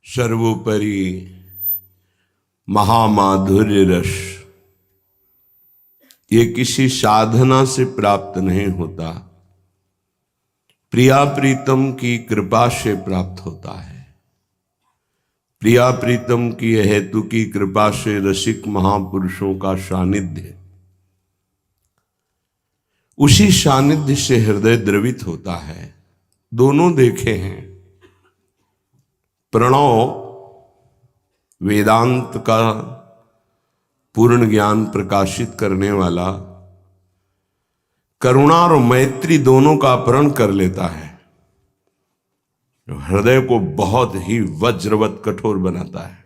सर्वोपरि महामाधुर्य रस ये किसी साधना से प्राप्त नहीं होता, प्रिया प्रीतम की कृपा से प्राप्त होता है। प्रिया प्रीतम की हेतु की कृपा से रसिक महापुरुषों का सानिध्य, उसी सानिध्य से हृदय द्रवित होता है। दोनों देखे हैं। प्रणव वेदांत का पूर्ण ज्ञान प्रकाशित करने वाला करुणा और मैत्री दोनों का अपहरण कर लेता है, हृदय को बहुत ही वज्रवत कठोर बनाता है।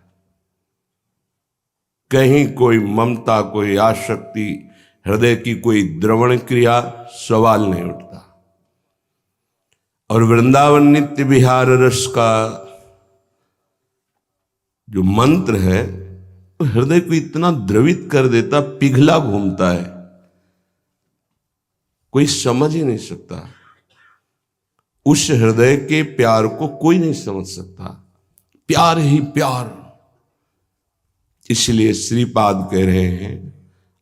कहीं कोई ममता, कोई आसक्ति, हृदय की कोई द्रवण क्रिया सवाल नहीं उठता। और वृंदावन नित्य विहार रस का जो मंत्र है हृदय को इतना द्रवित कर देता, पिघला घूमता है, कोई समझ ही नहीं सकता। उस हृदय के प्यार को कोई नहीं समझ सकता। प्यार ही प्यार। इसलिए श्रीपाद कह रहे हैं,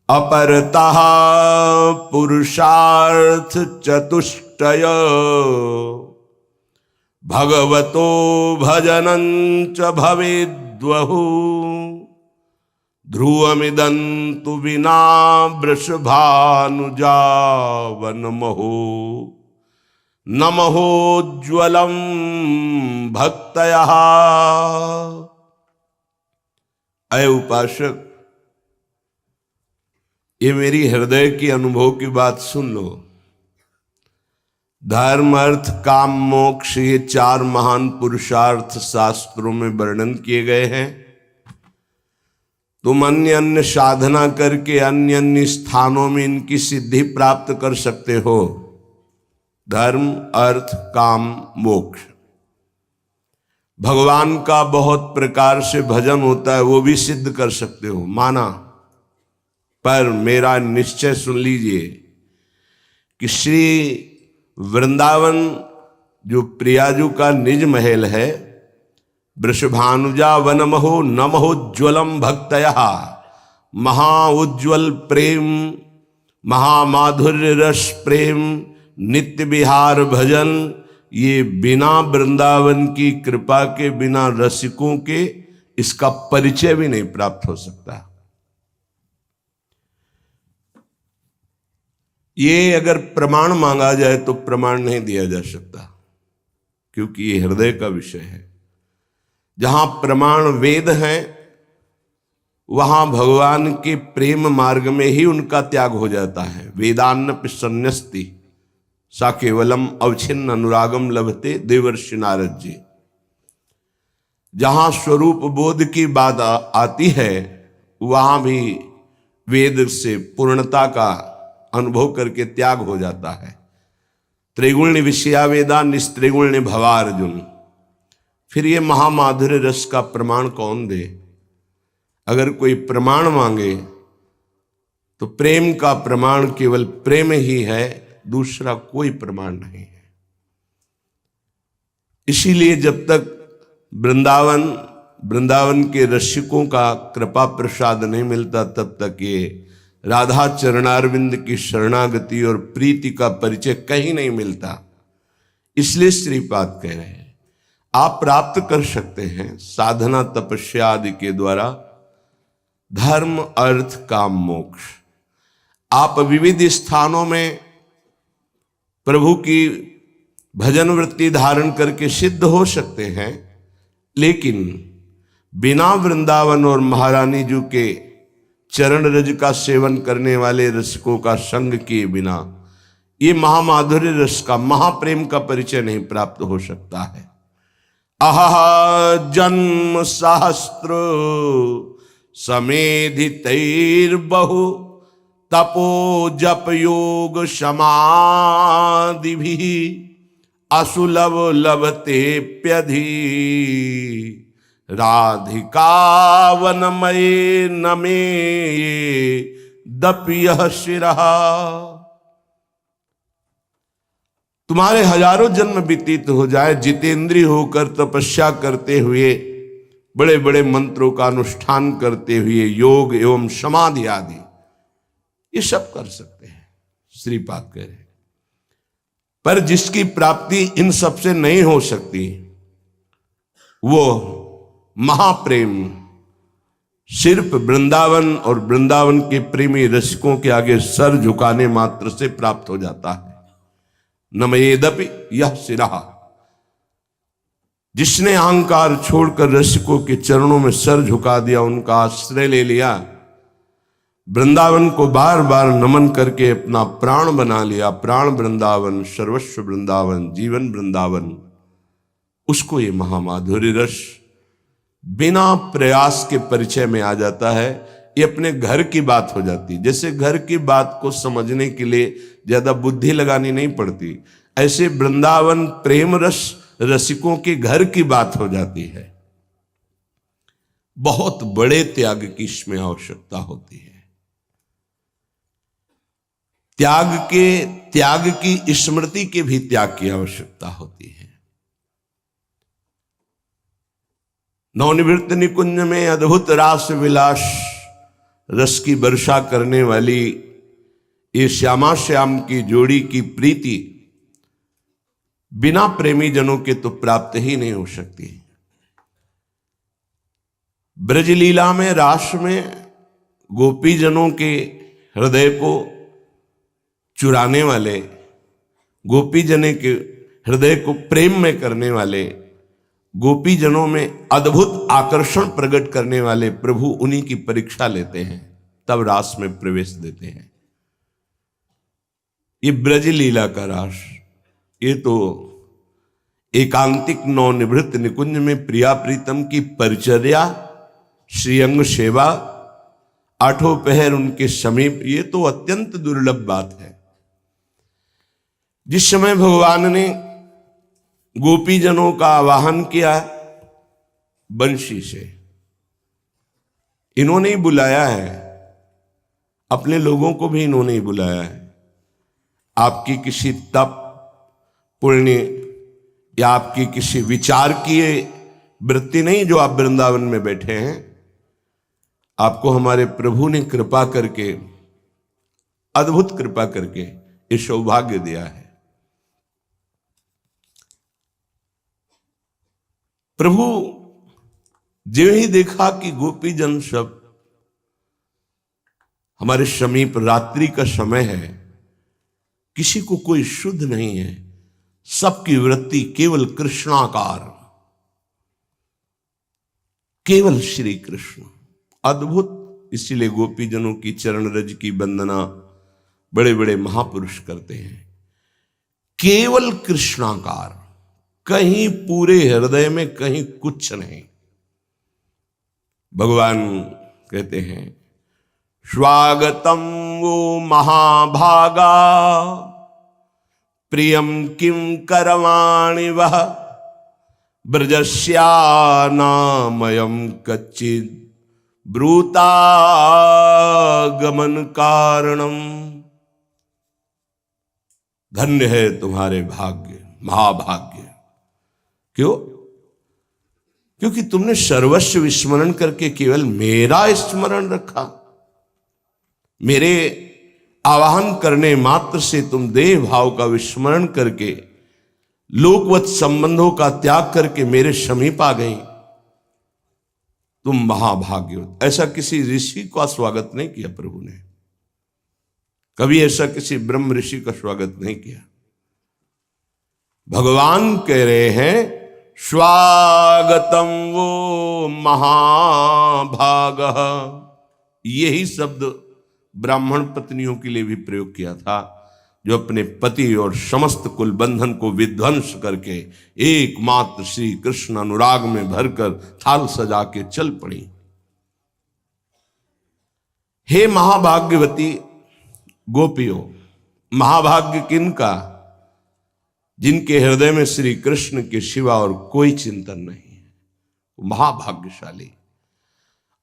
अपरतः पुरुषार्थ चतुष्टय भगवतो भजनं च भवेद्वहु ध्रुवमिदन्तु विना वृषभानुजा वनमहो नमहोज्ज्वलं भक्तयः। अय उपासक, ये मेरी हृदय की अनुभव की बात सुन लो। धर्म अर्थ काम मोक्ष, ये चार महान पुरुषार्थ शास्त्रों में वर्णन किए गए हैं। तुम अन्य अन्य साधना करके अन्य अन्य स्थानों में इनकी सिद्धि प्राप्त कर सकते हो। धर्म अर्थ काम मोक्ष। भगवान का बहुत प्रकार से भजन होता है, वो भी सिद्ध कर सकते हो, माना। पर मेरा निश्चय सुन लीजिए कि श्री वृंदावन जो प्रियाजू का निज महल है, वृषभानुजा वनमहो नमहोज्ज्वलम भक्तयः, महाउज्ज्वल प्रेम, महामाधुर्य रस प्रेम, नित्य विहार भजन, ये बिना वृंदावन की कृपा के, बिना रसिकों के इसका परिचय भी नहीं प्राप्त हो सकता। ये अगर प्रमाण मांगा जाए तो प्रमाण नहीं दिया जा सकता, क्योंकि ये हृदय का विषय है। जहां प्रमाण वेद हैं वहां भगवान के प्रेम मार्ग में ही उनका त्याग हो जाता है। वेदान्न संन्यस्ति सा केवलम अवच्छिन्न अनुरागम लभते देवर्षि नारद जी। जहां स्वरूप बोध की बात आती है वहां भी वेद से पूर्णता का अनुभव करके त्याग हो जाता है। त्रिगुण विषया वेदा निस्त्रिगुण भवार्जुन। फिर ये महामाधुर्य रस का प्रमाण कौन दे? अगर कोई प्रमाण मांगे तो प्रेम का प्रमाण केवल प्रेम ही है, दूसरा कोई प्रमाण नहीं है। इसीलिए जब तक वृंदावन के रसिकों का कृपा प्रसाद नहीं मिलता तब तक ये राधा चरणारविंद की शरणागति और प्रीति का परिचय कहीं नहीं मिलता। इसलिए श्रीपाद कह रहे हैं आप प्राप्त कर सकते हैं साधना तपस्या आदि के द्वारा धर्म अर्थ काम मोक्ष। आप विविध स्थानों में प्रभु की भजन वृत्ति धारण करके सिद्ध हो सकते हैं, लेकिन बिना वृंदावन और महारानी जी के चरण रज का सेवन करने वाले रसिकों का संग किए बिना ये महामाधुर्य रस का, महाप्रेम का परिचय नहीं प्राप्त हो सकता है। अह जन्म सहस्त्र समेधितैर्बहु तपो जप योग समाधि भी असुलभ लभतेप्यधि राधिका वनमये नमे दपियः शिरः। तुम्हारे हजारों जन्म व्यतीत हो जाए, जितेंद्रिय होकर तपस्या करते हुए बड़े बड़े मंत्रों का अनुष्ठान करते हुए योग एवं समाधि आदि ये सब कर सकते हैं, श्रीपाद कह रहे। पर जिसकी प्राप्ति इन सब से नहीं हो सकती वो महाप्रेम सिर्फ वृंदावन और वृंदावन के प्रेमी रसिकों के आगे सर झुकाने मात्र से प्राप्त हो जाता है। नमयेदपि यह सिरा, जिसने अहंकार छोड़कर रसिकों के चरणों में सर झुका दिया, उनका आश्रय ले लिया, वृंदावन को बार बार नमन करके अपना प्राण बना लिया, प्राण वृंदावन, सर्वस्व वृंदावन, जीवन वृंदावन, उसको ये महामाधुर्य रस बिना प्रयास के परिचय में आ जाता है। ये अपने घर की बात हो जाती है। जैसे घर की बात को समझने के लिए ज्यादा बुद्धि लगानी नहीं पड़ती, ऐसे वृंदावन प्रेम रस रसिकों के घर की बात हो जाती है। बहुत बड़े त्याग की इसमें आवश्यकता होती है। त्याग की स्मृति के भी त्याग की आवश्यकता होती है। नवनिवृत्त निकुंज में अद्भुत रास विलास रस की वर्षा करने वाली ये श्यामा श्याम की जोड़ी की प्रीति बिना प्रेमी जनों के तो प्राप्त ही नहीं हो सकती। ब्रजलीला में, रास में गोपी जनों के हृदय को चुराने वाले, गोपी जने के हृदय को प्रेम में करने वाले, गोपी जनों में अद्भुत आकर्षण प्रकट करने वाले प्रभु उन्हीं की परीक्षा लेते हैं, तब रास में प्रवेश देते हैं। ये ब्रजलीला का रास, ये तो एकांतिक नवनिवृत्त निकुंज में प्रिया प्रीतम की परिचर्या, श्रीअंग सेवा, आठों पहर उनके समीप, ये तो अत्यंत दुर्लभ बात है। जिस समय भगवान ने गोपी जनों का आवाहन किया बंशी से, इन्होंने ही बुलाया है, अपने लोगों को भी इन्होंने ही बुलाया है। आपकी किसी तप पुण्य या आपकी किसी विचार की वृत्ति नहीं जो आप वृंदावन में बैठे हैं, आपको हमारे प्रभु ने कृपा करके, अद्भुत कृपा करके ये सौभाग्य दिया है। प्रभु जो ही देखा कि गोपी जन सब हमारे समीप, रात्रि का समय है, किसी को कोई शुद्ध नहीं है, सबकी वृत्ति केवल कृष्णाकार, केवल श्री कृष्ण, अद्भुत। इसीलिए गोपी जनों की चरण रज की वंदना बड़े बड़े महापुरुष करते हैं। केवल कृष्णाकार, कहीं पूरे हृदय में कहीं कुछ नहीं। भगवान कहते हैं स्वागतम वो महाभागा प्रियम किम करवाणि वह ब्रजस्या नामयम कच्चिद ब्रूतागमन कारणम। धन्य है तुम्हारे भाग्य, महाभाग्य। क्यों? क्योंकि तुमने सर्वस्व विस्मरण करके केवल मेरा स्मरण रखा। मेरे आवाहन करने मात्र से तुम देह भाव का विस्मरण करके, लोकवत संबंधों का त्याग करके मेरे समीप आ गई। तुम महाभाग्यवत। ऐसा किसी ऋषि का स्वागत नहीं किया प्रभु ने, कभी ऐसा किसी ब्रह्म ऋषि का स्वागत नहीं किया। भगवान कह रहे हैं स्वागतम वो महाभाग। यही शब्द ब्राह्मण पत्नियों के लिए भी प्रयोग किया था, जो अपने पति और समस्त कुल बंधन को विध्वंस करके एकमात्र श्री कृष्ण अनुराग में भरकर थाल सजा के चल पड़ी। हे महाभाग्यवती गोपियों, महाभाग्य किनका? जिनके हृदय में श्री कृष्ण के सिवा और कोई चिंतन नहीं है, महाभाग्यशाली।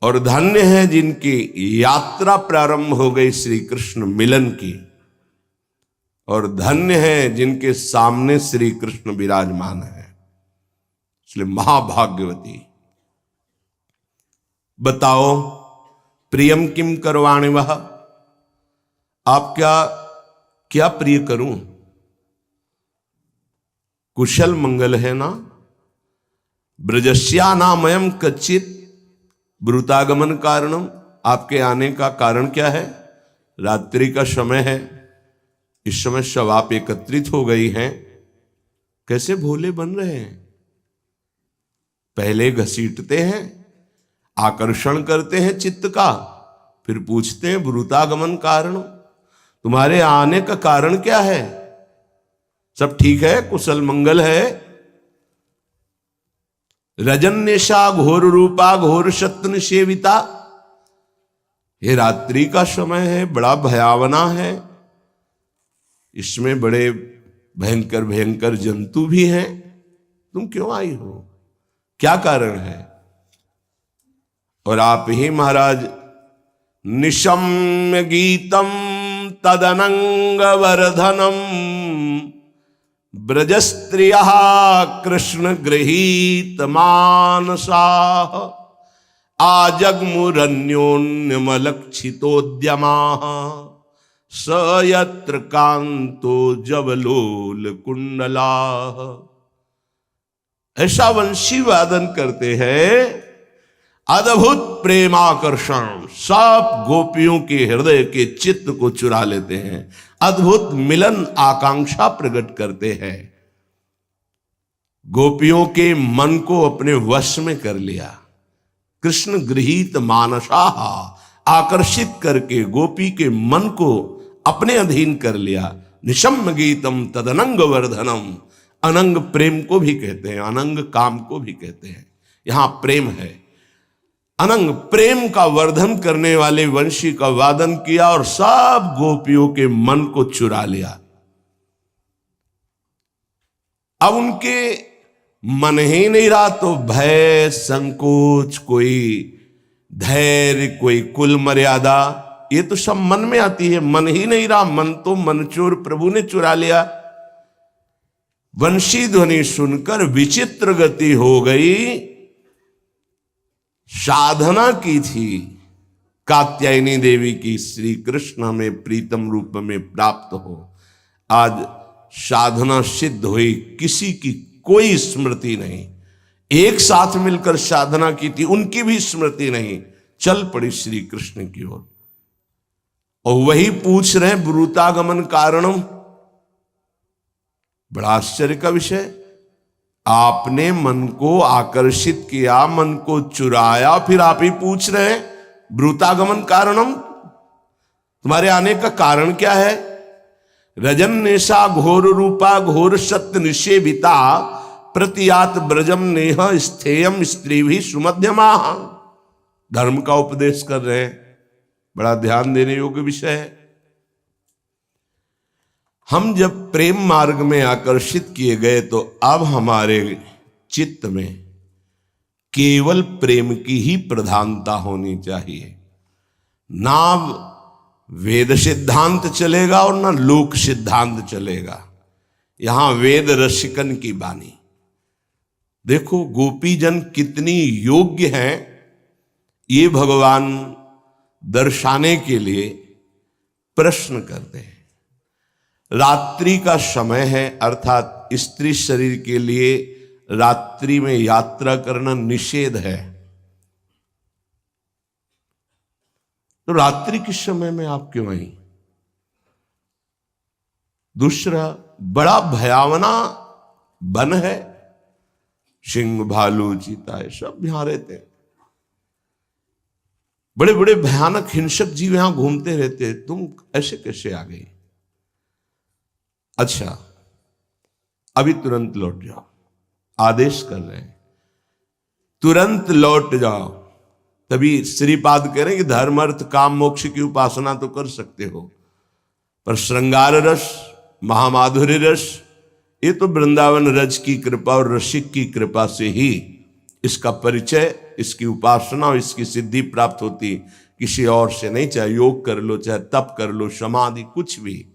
और धन्य है जिनकी यात्रा प्रारंभ हो गई श्री कृष्ण मिलन की, और धन्य है जिनके सामने श्री कृष्ण विराजमान है। इसलिए महाभाग्यवती। बताओ प्रियम किम करवाणे वह, आप क्या क्या प्रिय करूं? कुशल मंगल है ना? ब्रजस्या नामयम कच्चित ब्रूतागमन कारणम, आपके आने का कारण क्या है? रात्रि का समय है, इस समय सब आप एकत्रित हो गई हैं, कैसे भोले बन रहे हैं? पहले घसीटते हैं, आकर्षण करते हैं चित्त का, फिर पूछते हैं ब्रूतागमन कारण, तुम्हारे आने का कारण क्या है? सब ठीक है, कुशल मंगल है? रजन्येषा घोर रूपा घोर शत्रु सेविता, ये रात्रि का समय है, बड़ा भयावना है, इसमें बड़े भयंकर भयंकर जंतु भी हैं, तुम क्यों आई हो? क्या कारण है? और आप ही महाराज निशम्य गीतम तदनंग वर्धनम ब्रजस्त्रिया कृष्ण गृहीत मानसा आजग्मुरन्योन्यमलक्षितोद्यमा स यत्र कांतो जवलोल कुंडला। ऐसा वंशी वादन करते हैं, अद्भुत प्रेमाकर्षण, सब गोपियों के हृदय के चित्त को चुरा लेते हैं, अद्भुत मिलन आकांक्षा प्रकट करते हैं, गोपियों के मन को अपने वश में कर लिया। कृष्ण गृहीत मानसा, आकर्षित करके गोपी के मन को अपने अधीन कर लिया। निशम्य गीतम तदनंग वर्धनम, अनंग प्रेम को भी कहते हैं, अनंग काम को भी कहते हैं, यहां प्रेम है। अनंग प्रेम का वर्धन करने वाले वंशी का वादन किया और सब गोपियों के मन को चुरा लिया। अब उनके मन ही नहीं रहा तो भय, संकोच, कोई धैर्य, कोई कुल मर्यादा, ये तो सब मन में आती है। मन ही नहीं रहा, मन तो मनचोर प्रभु ने चुरा लिया। वंशी ध्वनि सुनकर विचित्र गति हो गई। साधना की थी कात्यायनी देवी की, श्री कृष्ण हमें प्रीतम रूप में प्राप्त हो। आज साधना सिद्ध हुई, किसी की कोई स्मृति नहीं। एक साथ मिलकर साधना की थी, उनकी भी स्मृति नहीं, चल पड़ी श्री कृष्ण की ओर। और वही पूछ रहे ब्रूतागमन कारणम। बड़ा आश्चर्य का विषय, आपने मन को आकर्षित किया, मन को चुराया, फिर आप ही पूछ रहे हैं ब्रूतागमन कारणम, तुम्हारे आने का कारण क्या है? रजन्येषा घोर रूपा घोर सत्य निषेविता प्रतियात ब्रजम नेह स्थेयम स्त्री भी सुमध्यमा। धर्म का उपदेश कर रहे हैं, बड़ा ध्यान देने योग्य विषय है। हम जब प्रेम मार्ग में आकर्षित किए गए तो अब हमारे चित्त में केवल प्रेम की ही प्रधानता होनी चाहिए। ना वेद सिद्धांत चलेगा और ना लोक सिद्धांत चलेगा। यहां वेद रसिकन की बानी। देखो गोपीजन कितनी योग्य हैं, ये भगवान दर्शाने के लिए प्रश्न करते हैं। रात्रि का समय है, अर्थात स्त्री शरीर के लिए रात्रि में यात्रा करना निषेध है। तो रात्रि के समय में आप क्यों आई? दूसरा, बड़ा भयावना वन है, सिंह भालू चीता है सब यहां रहते हैं, बड़े बड़े भयानक हिंसक जीव यहां घूमते रहते हैं, तुम ऐसे कैसे आ गई? अच्छा, अभी तुरंत लौट जाओ, आदेश कर रहे हैं तुरंत लौट जाओ। तभी श्रीपाद कह रहे हैं कि धर्म अर्थ काम मोक्ष की उपासना तो कर सकते हो, पर श्रृंगार रस, महामाधुर्य रस, ये तो वृंदावन रज की कृपा और रसिक की कृपा से ही इसका परिचय, इसकी उपासना और इसकी सिद्धि प्राप्त होती, किसी और से नहीं। चाहे योग कर लो, चाहे तप कर लो, समाधि, कुछ भी।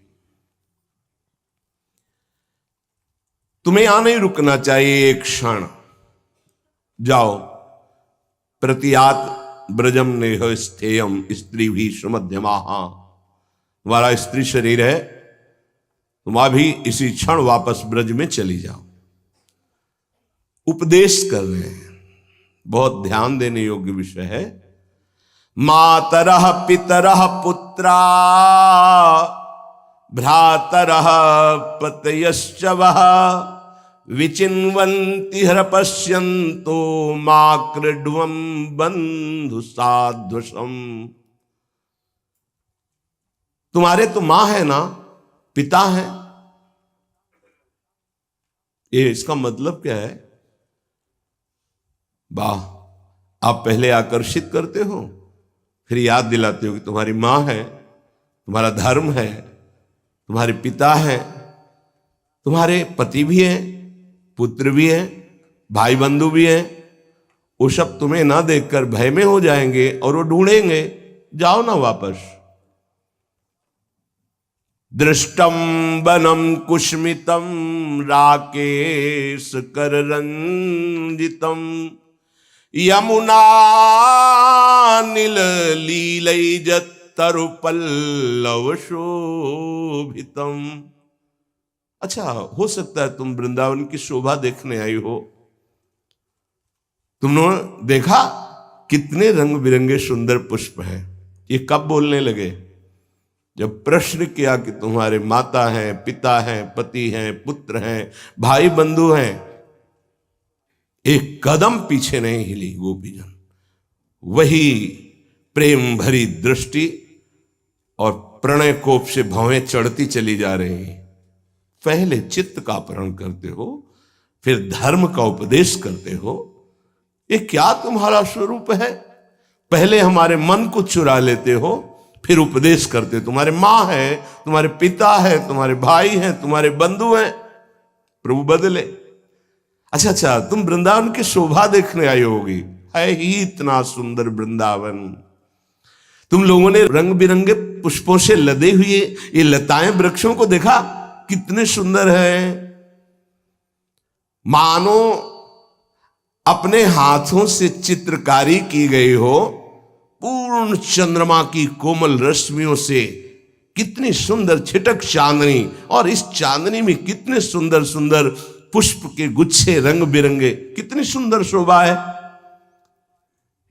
तुम्हें यहां नहीं रुकना चाहिए एक क्षण। जाओ, प्रतियात ब्रजम नेह स्थेयम स्त्री भी सुमध्यमा। तुम्हारा स्त्री शरीर है, तुम अभी इसी क्षण वापस ब्रज में चली जाओ। उपदेश कर रहे हैं, बहुत ध्यान देने योग्य विषय है। मातरः पितरः पुत्रा भ्रातरः पतयश्च वः विचिन्वन्ति हृपश्यन्तो मा क्रीड्वं बंधु साध्वशम्। तुम्हारे तो मां है ना, पिता है। ये इसका मतलब क्या है? वाह, आप पहले आकर्षित करते हो, फिर याद दिलाते हो कि तुम्हारी मां है, तुम्हारा धर्म है, तुम्हारे पिता है, तुम्हारे पति भी हैं, पुत्र भी हैं, भाई बंधु भी हैं। वो सब तुम्हें ना देखकर भय में हो जाएंगे और वो ढूंढेंगे, जाओ ना वापस। दृष्टम वनम कुष्मितम राकेश कररंजितम यमुना नील लीलैजत तरुपल्लव शोभितम। अच्छा, हो सकता है तुम वृंदावन की शोभा देखने आई हो। तुमने देखा कितने रंग बिरंगे सुंदर पुष्प हैं। ये कब बोलने लगे? जब प्रश्न किया कि तुम्हारे माता हैं, पिता हैं, पति हैं, पुत्र हैं, भाई बंधु हैं। एक कदम पीछे नहीं हिली गोपीजन। वही प्रेम भरी दृष्टि और प्रणय कोप से भवें चढ़ती चली जा रही। पहले चित्त का अपहरण करते हो, फिर धर्म का उपदेश करते हो। ये क्या तुम्हारा स्वरूप है? पहले हमारे मन को चुरा लेते हो, फिर उपदेश करते। तुम्हारे मां है, तुम्हारे पिता है, तुम्हारे भाई हैं, तुम्हारे बंधु हैं। प्रभु बदले। अच्छा, तुम वृंदावन की शोभा देखने आई होगी। है ही इतना सुंदर वृंदावन। तुम लोगों ने रंग बिरंगे पुष्पों से लदे हुए ये लताएं वृक्षों को देखा, कितने सुंदर है। मानो अपने हाथों से चित्रकारी की गई हो, पूर्ण चंद्रमा की कोमल रश्मियों से। कितनी सुंदर छिटक चांदनी, और इस चांदनी में कितने सुंदर सुंदर पुष्प के गुच्छे रंग बिरंगे। कितनी सुंदर शोभा है।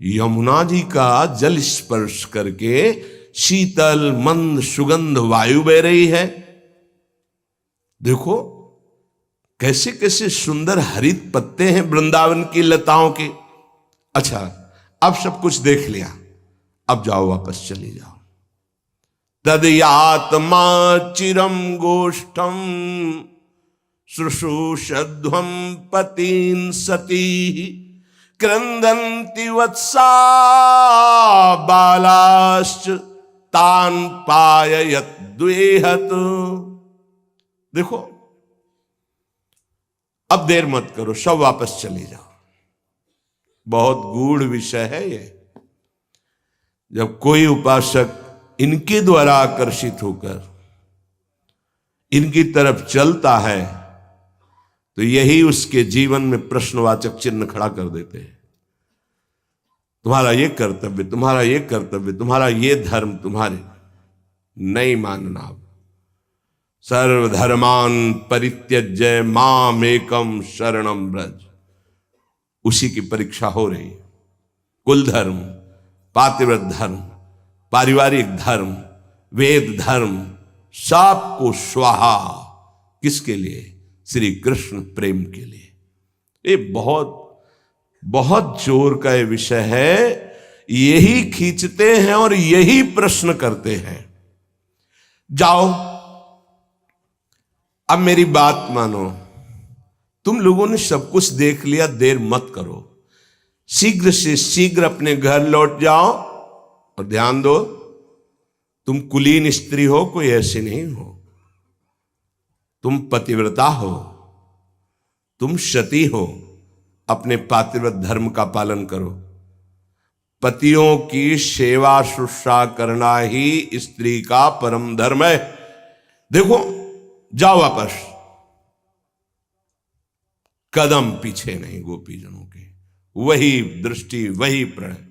यमुना जी का जल स्पर्श करके शीतल मंद सुगंध वायु बह रही है। देखो कैसे कैसे सुंदर हरित पत्ते हैं वृंदावन की लताओं के। अच्छा, अब सब कुछ देख लिया, अब जाओ वापस चली जाओ। तदयात्मा चिरम गोष्ठम शुश्रूषध्वं पतीन् सती क्रंदन्ति वत्सा बालाश्च तान् पाययत द्वेहत। देखो, अब देर मत करो, सब वापस चली जाओ। बहुत गूढ़ विषय है ये। जब कोई उपासक इनके द्वारा आकर्षित होकर इनकी तरफ चलता है, तो यही उसके जीवन में प्रश्नवाचक चिन्ह खड़ा कर देते हैं। तुम्हारा ये कर्तव्य, तुम्हारा ये कर्तव्य, तुम्हारा ये धर्म, तुम्हारे नहीं मानना। अब सर्वधर्मान परित्यज्य मामेकम शरणम व्रज, उसी की परीक्षा हो रही। कुल धर्म, पातिव्रत धर्म, पारिवारिक धर्म, वेद धर्म, सबको स्वाहा। किसके लिए? श्री कृष्ण प्रेम के लिए। ये बहुत बहुत जोर का ये विषय है। यही खींचते हैं और यही प्रश्न करते हैं। जाओ, अब मेरी बात मानो। तुम लोगों ने सब कुछ देख लिया, देर मत करो। शीघ्र से शीघ्र अपने घर लौट जाओ। और ध्यान दो, तुम कुलीन स्त्री हो, कोई ऐसी नहीं हो। तुम पतिव्रता हो, तुम सती हो। अपने पातिव्रत धर्म का पालन करो। पतियों की सेवा शुश्रूषा करना ही स्त्री का परम धर्म है। देखो, जाओ वापस। कदम पीछे नहीं गोपीजनों के। वही दृष्टि, वही प्रणय।